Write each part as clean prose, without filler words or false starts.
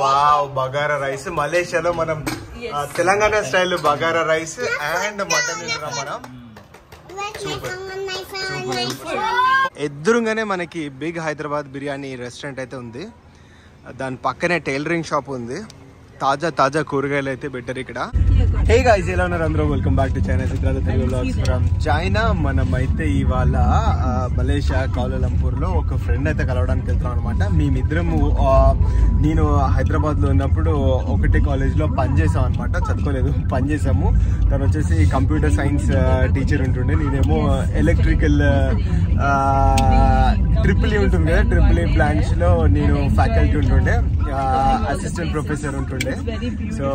Wow, bagara rice. మలేషియాలో మనం Telangana style bagara rice and mutton తింటున్నాం మనం. ఎదురుగానే మనకి బిగ్ హైదరాబాద్ బిర్యానీ రెస్టారెంట్ అయితే ఉంది. దాని పక్కనే టైలరింగ్ షాప్ ఉంది. తాజా తాజా కూరగాయలు అయితే బెటర్ ఇక్కడ. హే గైస్, ఎలా ఉన్నారు అందరూ? Welcome back to China Siddhartha Telugu vlogs from China. మనం అయితే ఇవాళ మలేషియా కౌలాలంపూర్ లో ఒక ఫ్రెండ్ అయితే కలవడానికి వెళ్తున్నాం అనమాట. మేమిద్దరము నేను హైదరాబాద్ లో ఉన్నప్పుడు ఒకటే కాలేజ్ లో పనిచేసాం అనమాట. చదువుకోలేదు, పనిచేసాము. తను వచ్చేసి కంప్యూటర్ సైన్స్ టీచర్ ఉంటుండే, నేనేమో ఎలక్ట్రికల్ ట్రిపుల్ ఈ ఉంటుంది కదా, ట్రిపుల్ ఈ బ్రాంచ్ లో నేను ఫ్యాకల్టీ ఉంటుండే, అసిస్టెంట్ ప్రొఫెసర్ ఉంటుండే. సో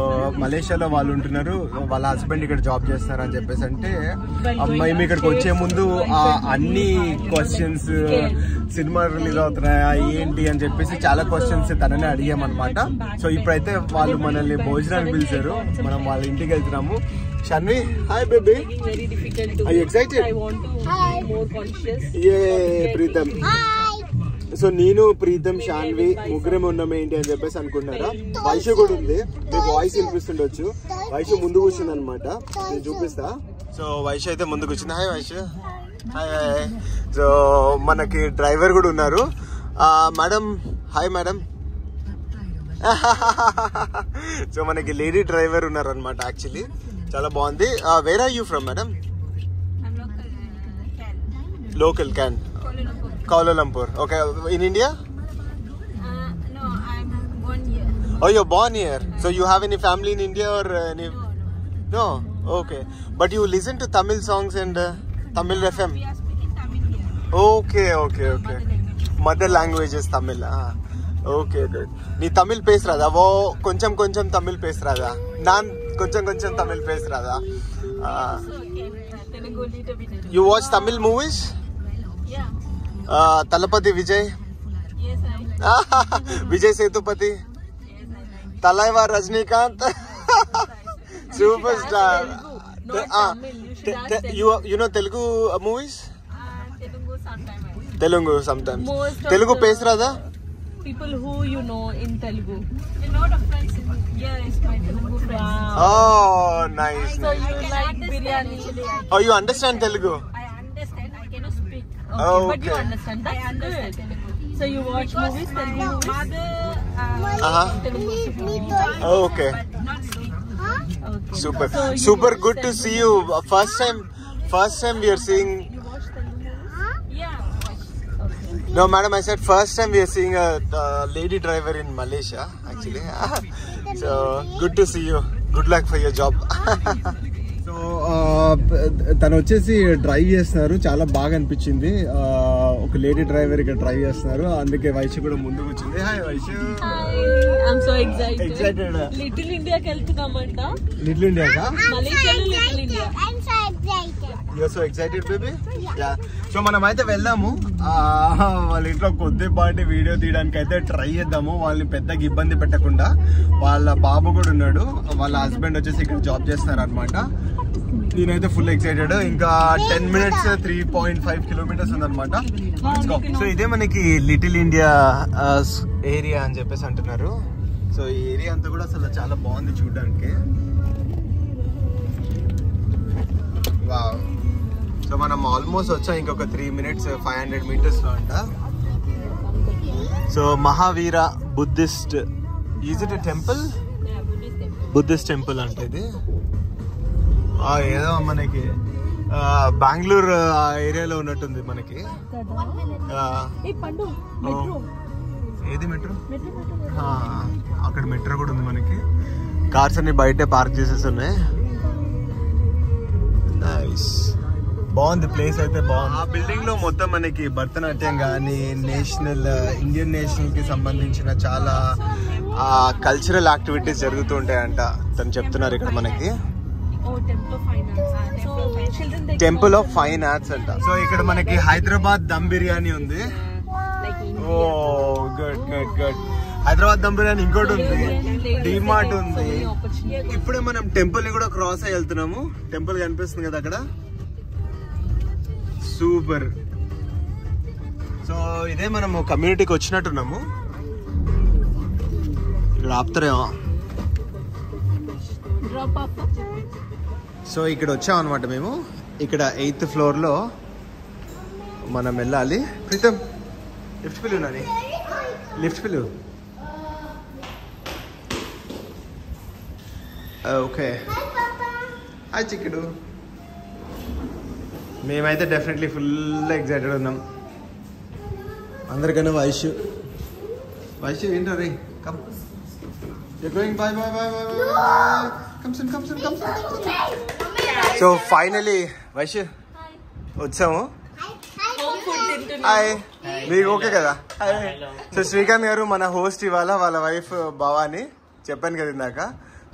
మలేషియాలో వాళ్ళు ఉంటున్నారు, వాళ్ళ హస్బెండ్ ఇక్కడ జాబ్ చేస్తున్నారు అని చెప్పేసి అంటే మేము ఇక్కడికి వచ్చే ముందు అన్ని క్వశ్చన్స్, సినిమా రిలీజ్ అవుతున్నాయా ఏంటి అని చెప్పేసి చాలా క్వశ్చన్స్ తననే అడిగామన్నమాట. సో ఇప్పుడైతే వాళ్ళు మనల్ని భోజనానికి పిలిచారు, మనం వాళ్ళ ఇంటికి వెళ్తున్నాము. Shanvi, hi baby. Are you excited? I want to be more conscious. Yeah, Preetham. So నేను, ప్రీతం, షాన్వి ముగ్గురేమే ఉన్నాం ఏంటి అని చెప్పేసి అనుకుంటున్నారా. వైషు కూడా ఉంది, మీకు వాయిస్ వినిపిస్తుండొచ్చు. వైషు ముందు కూర్చుంది అనమాట, నేను చూపిస్తా. సో వైషు అయితే ముందు కూర్చుంది. Hi Vaishu. Hi hi. So మనకి డ్రైవర్ కూడా ఉన్నారు. Madam, hi madam. సో మనకి లేడీ డ్రైవర్ ఉన్నారు అనమాట. యాక్చువల్లీ చాలా బాగుంది. Where are you from madam? Local can. Kuala Lumpur. Okay. In India? No, I'm born here. Oh, you're born here. So you have any family in India or any? No. Okay. But you listen to Tamil songs and Tamil FM? We are speaking Tamil here. Okay, okay, okay. Mother language is Tamil. Okay, good. Nee Tamil pes rada? Wo koncham Tamil pes rada? Nan koncham Tamil pes rada? Okay. Telugu little bit. You watch Tamil movies? Yeah. Talapati Vijay? Yes, I. Vijay Sethupathi? Yes, I like. Talaiva Rajnikant? Superstar. Not Tamil. You should ask Telugu. You know Telugu movies? Telugu sometimes. Telugu sometimes. Most of Telugu the pes rada? People who you know in Telugu. A lot of friends in India is my Telugu friends. Wow. Oh, nice. So you like biryani? Oh, you understand Telugu? I understand. I cannot speak. Okay. But you understand. That's I understand good. Telugu. So you watch movies, Telugu movies? Uh-huh. Telugu Okay. but not speak. Okay. Super. So you Super watch good to Telugu see you. First time we are seeing. You watch Telugu movies? Yeah. Okay. No, madam, I said first time we are seeing a lady driver in Malaysia, actually. So, good to see you. Good luck for your job. So తను వచ్చేసి drive చేస్తున్నారు, చాలా బాగా అనిపించింది. ఒక lady driver ఇక్కడ drive చేస్తున్నారు, అందుకే వైషు కూడా ముందుకు వచ్చింది. Hi Vaishu. I'm so excited. Excited. Little India కి వెళ్తున్నామంట. లిటిల్ ఇండియా కా? మలేషియాలో little India. I'm so excited. You're so excited, baby? Yeah. So మనం అయితే వెళ్దాము. వాళ్ళ ఇంట్లో కొద్దిపాటి వీడియో తీయడానికి అయితే ట్రై చేద్దాము, వాళ్ళని పెద్దగా ఇబ్బంది పెట్టకుండా. వాళ్ళ బాబు కూడా ఉన్నాడు, వాళ్ళ హస్బెండ్ వచ్చేసి ఇక్కడ జాబ్ చేస్తున్నారు అనమాట. నేనైతే ఫుల్ ఎక్సైటెడ్. ఇంకా 10 minutes 3.5 kilometers ఉందన్నమాట. సో ఇదే మనకి లిటిల్ ఇండియా ఏరియా అని చెప్పేసి అంటున్నారు. సో ఈ ఏరియా అంతా కూడా అసలు చాలా బాగుంది చూడడానికి. వావ్. సో మనం ఆల్మోస్ట్ వచ్చాం, ఇంకొక 3 minutes 500 meters లో అంట. So Mahavir Buddhist, is it a temple? Buddhist temple అంటే ఇది. ఏదో మనకి బెంగళూరు ఏరియాలో ఉన్నట్టుంది మనకి. ఏది మెట్రో? అక్కడ మెట్రో కూడా ఉంది మనకి. కార్స్ అన్ని బయటే పార్క్ చేసేసి ఉన్నాయి. నైస్, బాగుంది ప్లేస్ అయితే బాగుంది. ఆ బిల్డింగ్ లో మొత్తం మనకి భరతనాట్యం కానీ ఇండియన్ నేషనల్ కి సంబంధించిన చాలా కల్చరల్ యాక్టివిటీస్ జరుగుతూ ఉంటాయంట, తను చెప్తున్నారు ఇక్కడ మనకి. టెంపుల్ ఆఫ్ ఫైన్ ఆర్ట్స్ అంట. సో ఇక్కడ మనకి హైదరాబాద్ దమ్ బిర్యానీ ఉంది. Oh good good good. Hyderabad dum biryani ఇంకోటి ఉంది, డిమార్ట్ ఉంది. ఇప్పుడే మనం టెంపుల్ ని కూడా క్రాస్ అయ్యి వెళ్తున్నాము. టెంపుల్ కనిపిస్తుంది కదా అక్కడ, సూపర్. సో ఇదే మనము కమ్యూనిటీకి వచ్చినట్టున్నాము. ఇక్కడ ఆపుతారేమో. సో ఇక్కడ వచ్చాం అనమాట మేము. ఇక్కడ 8th ఫ్లోర్లో మనం వెళ్ళాలి. ప్రీతం లిఫ్ట్ పిలు నాని, లిఫ్ట్ పిలు. ఓకే హాయ్ చిక్కుడు. మేమైతే డెఫినెట్లీ ఫుల్ ఎక్సైటెడ్ ఉన్నాం. అందరికన్నా వైషు ఏంటో రే come you're going bye. Come soon. So finally Vaishu వచ్చాము. హాయ్ మీకు ఓకే కదా? సో శ్రీకాంత్ గారు మన హోస్ట్ ఇవాళ, వాళ్ళ వైఫ్ భవాని చెప్పాను కదా ఇందాక.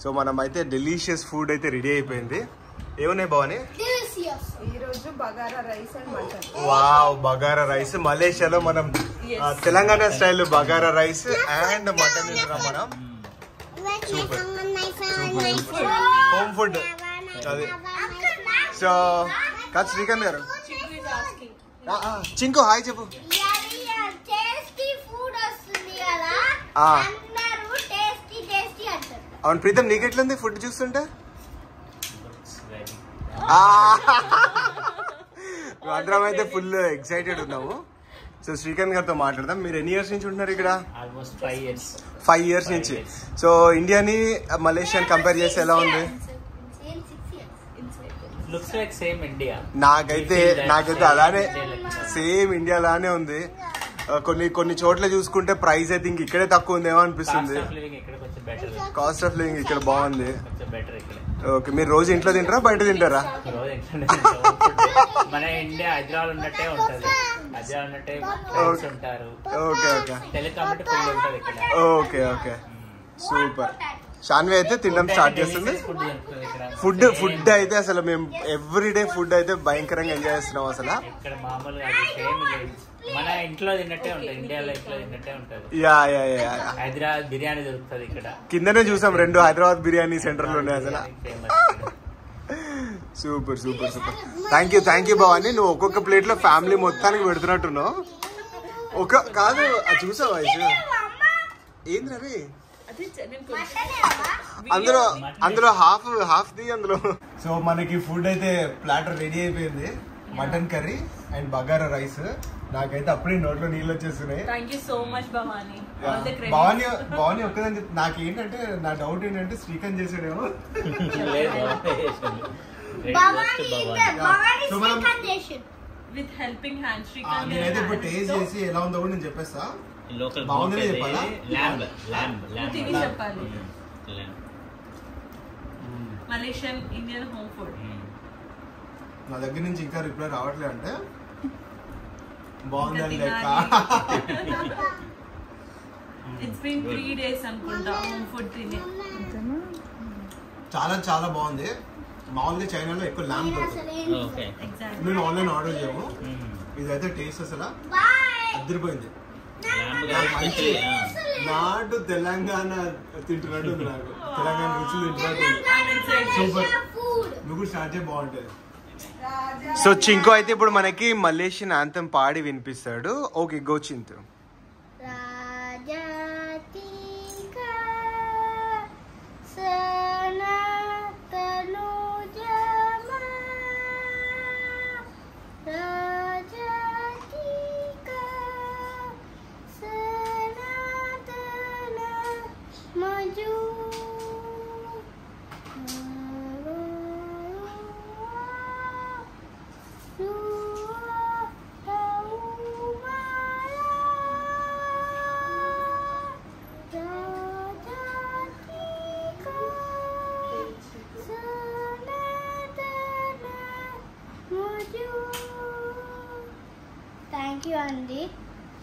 సో మనం అయితే డెలీషియస్ ఫుడ్ అయితే రెడీ అయిపోయింది. ఏమున్నాయి భవాని? Wow, bagara rice. మలేషియాలో మనం Telangana style bagara rice and mutton తింటున్నాం మనం. సూపర్ హోమ్ ఫుడ్ అది. సో కాదు శ్రీకాంత్ గారు, చింకు హాయ్ చెప్పు. అవును ప్రీతం, నీకెట్లుంది ఫుడ్ చూస్తుంటే? అందరం అయితే ఫుల్ ఎక్సైటెడ్ ఉన్నాము. సో శ్రీకాంత్ గారితో మాట్లాడదాం. మీరు ఎన్ని ఇయర్స్ నుంచి ఉంటున్నారు ఇక్కడ? ఆల్మోస్ట్ 5 years నుంచి. సో ఇండియాని మలేషియాని కంపేర్ చేస్తే ఎలా ఉంది? నాకైతే అలానే సేమ్ ఇండియా లానే ఉంది. కొన్ని చోట్ల చూసుకుంటే ప్రైస్ అయితే ఇంక ఇక్కడే తక్కువ ఉందేమో అనిపిస్తుంది. కాస్ట్ ఆఫ్ లివింగ్ ఇక్కడ బాగుంది. ఓకే, మీరు రోజు ఇంట్లో తింటారా బయట తింటారా? మన ఇండియా హైదరాబాద్ ఉన్నట్టే ఉంటది. Okay super. షాన్వి అయితే తినడం స్టార్ట్ చేస్తుంది. ఫుడ్ అయితే అసలు మేము ఎవ్రీడే ఫుడ్ అయితే భయంకరంగా ఎంజాయ్ చేస్తున్నాం. అసలు ఇక్కడ మామూలుగా మన ఇంట్లో తిన్నట్టే ఉంటుంది, ఇండియాలో ఇంట్లో తిన్నట్టే ఉంటుంది. హైదరాబాద్ బిర్యానీ దొరుకుతుంది ఇక్కడ. కిందనే చూసాం 2 హైదరాబాద్ బిర్యానీ సెంటర్లు ఉన్నాయి అసలు. సూపర్. Thank you Bhavani. నువ్వు ఒక్కొక్క ప్లేట్ లో ఫ్యామిలీ మొత్తానికి పెడుతున్నట్టున్నావు. కాదు అది చూసావా? ఏంది రవి అందులో హాఫ్ ది అందులో. సో మనకి ఫుడ్ అయితే ప్లాటర్ రెడీ అయిపోయింది. Mutton curry and bagara rice. నాకైతే అప్పుడే నోట్లో నీళ్ళు వచ్చేస్తున్నాయి. భవాని ఒక్కదని చెప్పి నాకేంటంటే నా డౌట్ ఏంటంటే శ్రీకాంత్ చేసాడేమో. నేనైతే ఇప్పుడు టేస్ట్ చేసి ఎలా ఉందో కూడా నేను చెప్పేస్తా. బాగుందని చెప్పాలా? Malaysian Indian home food. నా దగ్గర నుంచి ఇంకా రిప్లై రావట్లే అంటే బాగుందని లెక్క. It's been 3 days అనుకుంటా హోమ్ ఫుడ్ తిని. చాలా బాగుంది. మామూలుగా చైనాలో ఎక్కువ ల్యాంబ్ దొరుకుతుంది. నేను ఆన్లైన్ ఆర్డర్ చేయము. ఇదైతే టేస్ట్ అసలు అదిరిపోయింది. నాటు తెలంగాణ తింటున్నట్టు ఉంది నాకు. తెలంగాణ రుచులు తింటున్నట్టు. సూపర్. నువ్వు స్టార్ట్ చేయ బాగుంటుంది. సో చింకు అయితే ఇప్పుడు మనకి మలేషియన్ యాంథమ్ పాడి వినిపిస్తాడు. Okay go Chintu.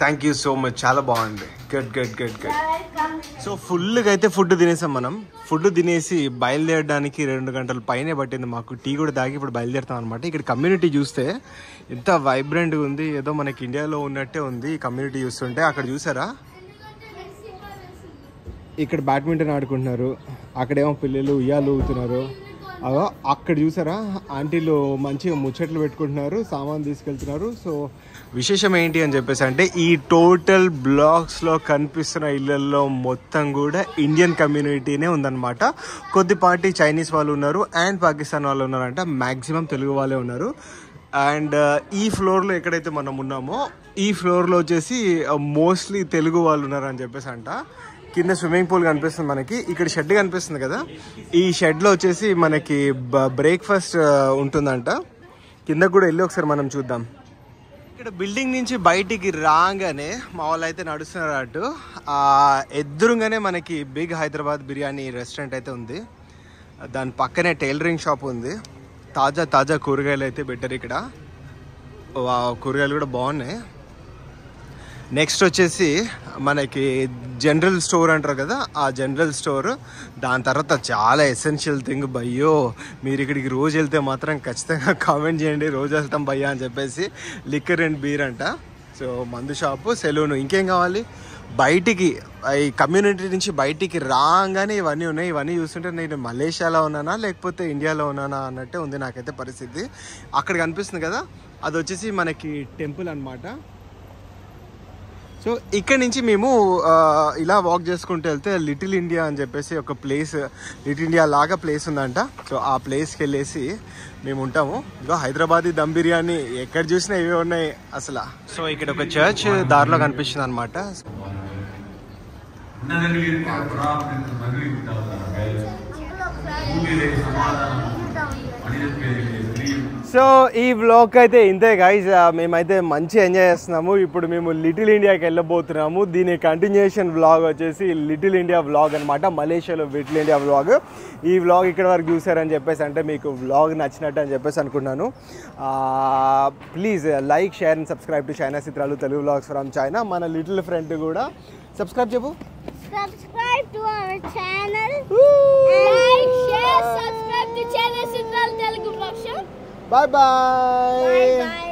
Thank you so much. చాలా బాగుంది. గుడ్. సో ఫుల్గా అయితే ఫుడ్ తినేసాం మనం. ఫుడ్ తినేసి బయలుదేరడానికి 2 గంటల పైనే పట్టింది మాకు. టీ కూడా తాగి ఇప్పుడు బయలుదేరుతాం అనమాట. ఇక్కడ కమ్యూనిటీ చూస్తే ఎంత వైబ్రెంట్గా ఉంది. ఏదో మనకి ఇండియాలో ఉన్నట్టే ఉంది ఈ కమ్యూనిటీ చూస్తుంటే. అక్కడ చూసారా, ఇక్కడ బ్యాడ్మింటన్ ఆడుకుంటున్నారు, అక్కడేమో పిల్లలు ఉయ్యాలు ఊగుతున్నారు. అక్కడ చూసారా ఆంటీలు మంచిగా ముచ్చట్లు పెట్టుకుంటున్నారు, సామాన్ తీసుకెళ్తున్నారు. సో విశేషం ఏంటి అని చెప్పేసి అంటే ఈ టోటల్ బ్లాక్స్లో కనిపిస్తున్న ఇళ్ళల్లో మొత్తం కూడా ఇండియన్ కమ్యూనిటీనే ఉందన్నమాట. కొద్దిపాటి చైనీస్ వాళ్ళు ఉన్నారు అండ్ పాకిస్తాన్ వాళ్ళు ఉన్నారంట. మ్యాక్సిమం తెలుగు వాళ్ళే ఉన్నారు. అండ్ ఈ ఫ్లోర్లో ఎక్కడైతే మనం ఉన్నామో ఈ ఫ్లోర్లో వచ్చేసి మోస్ట్లీ తెలుగు వాళ్ళు ఉన్నారని చెప్పేసి అంట. కింద స్విమ్మింగ్ పూల్ కనిపిస్తుంది మనకి, ఇక్కడ షెడ్ కనిపిస్తుంది కదా, ఈ షెడ్లో వచ్చేసి మనకి బ్రేక్ఫాస్ట్ ఉంటుందంట. కింద కూడా వెళ్ళి ఒకసారి మనం చూద్దాం. ఇక్కడ బిల్డింగ్ నుంచి బయటికి రాగానే మా వాళ్ళు అయితే నడుస్తున్నారు అటు. ఎదురుగానే మనకి బిగ్ హైదరాబాద్ బిర్యానీ రెస్టారెంట్ అయితే ఉంది. దాని పక్కనే టైలరింగ్ షాప్ ఉంది. తాజా తాజా కూరగాయలు అయితే పెట్టారు ఇక్కడ. కూరగాయలు కూడా బాగున్నాయి. నెక్స్ట్ వచ్చేసి మనకి జనరల్ స్టోర్ అంటారు కదా, ఆ జనరల్ స్టోర్. దాని తర్వాత చాలా ఎసెన్షియల్ థింగ్ భయ్యో, మీరు ఇక్కడికి రోజు వెళ్తే మాత్రం ఖచ్చితంగా కామెంట్ చేయండి, రోజు వెళ్తాం భయ్యా అని చెప్పేసి. లిక్కర్ అండ్ బీర్ అంట. సో మందు షాపు, సెలూను, ఇంకేం కావాలి. బయటికి ఈ కమ్యూనిటీ నుంచి బయటికి రాగానే ఇవన్నీ ఉన్నాయి. ఇవన్నీ చూస్తుంటే నేను మలేషియాలో ఉన్నానా లేకపోతే ఇండియాలో ఉన్నానా అన్నట్టే ఉంది నాకైతే పరిస్థితి. అక్కడ కనిపిస్తుంది కదా, అది వచ్చేసి మనకి టెంపుల్ అన్నమాట. సో ఇక్కడ నుంచి మేము ఇలా వాక్ చేసుకుంటూ వెళ్తే లిటిల్ ఇండియా అని చెప్పేసి ఒక ప్లేస్, లిటిల్ ఇండియా లాగా ప్లేస్ ఉందంట. సో ఆ ప్లేస్కి వెళ్ళేసి మేము ఉంటాము. ఇంకా హైదరాబాదీ దమ్ బిర్యానీ ఎక్కడ చూసినా ఇవే ఉన్నాయి అసలు. సో ఇక్కడ ఒక చర్చ్ దారిలో కనిపిస్తుంది అనమాట. సో ఈ వ్లాగ్ అయితే ఇంతే గైస్. మేమైతే మంచి ఎంజాయ్ చేస్తున్నాము. ఇప్పుడు మేము లిటిల్ ఇండియాకి వెళ్ళబోతున్నాము. దీని కంటిన్యూషన్ వ్లాగ్ వచ్చేసి లిటిల్ ఇండియా వ్లాగ్ అనమాట, మలేషియాలో లిటిల్ ఇండియా వ్లాగ్. ఈ వ్లాగ్ ఇక్కడ వరకు చూసారని చెప్పేసి అంటే మీకు వ్లాగ్ నచ్చినట్టు అని చెప్పేసి అనుకున్నాను. Please like, share and subscribe to China చిత్రాలు తెలుగు వ్లాగ్స్ ఫ్రమ్ చైనా. మన లిటిల్ ఫ్రెండ్ కూడా సబ్స్క్రైబ్ చెప్పు. Subscribe to our channel. Like, share, subscribe to China Central Telugu Production. Bye bye. Bye bye.